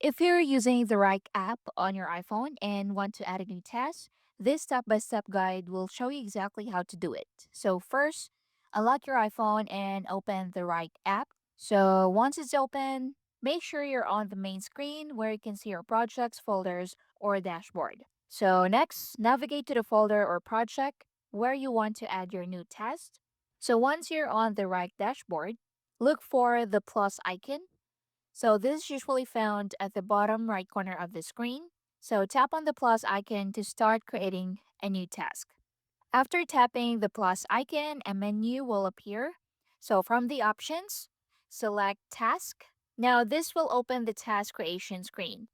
If you're using the Wrike app on your iPhone and want to add a new task, this step by step guide will show you exactly how to do it. So, first, unlock your iPhone and open the Wrike app. So, once it's open, make sure you're on the main screen where you can see your projects, folders, or dashboard. So, next, navigate to the folder or project where you want to add your new task. So, once you're on the Wrike dashboard, look for the plus icon. So this is usually found at the bottom right corner of the screen. So tap on the plus icon to start creating a new task. After tapping the plus icon, a menu will appear. So from the options, select task. Now this will open the task creation screen.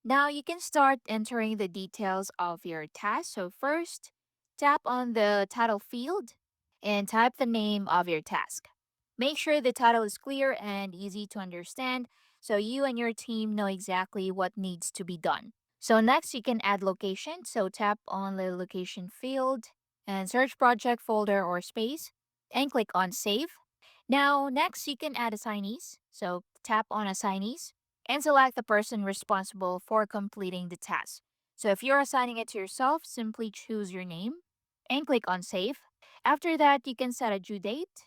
Now you can start entering the details of your task. So first, tap on the title field and type the name of your task. Make sure the title is clear and easy to understand so you and your team know exactly what needs to be done. So next you can add location. So tap on the location field and search project folder or space and click on save. Now next you can add assignees. So tap on assignees and select the person responsible for completing the task. So if you're assigning it to yourself, simply choose your name and click on save. After that, you can set a due date.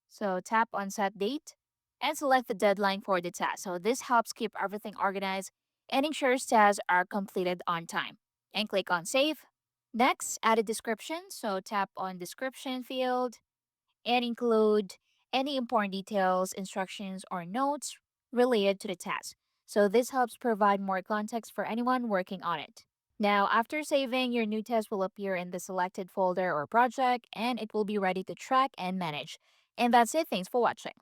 So tap on set date and select the deadline for the task. So this helps keep everything organized and ensures tasks are completed on time. And click on save. Next, add a description. So tap on description field and include any important details, instructions, or notes related to the task. So this helps provide more context for anyone working on it. Now, after saving, your new test will appear in the selected folder or project and it will be ready to track and manage. And that's it. Thanks for watching.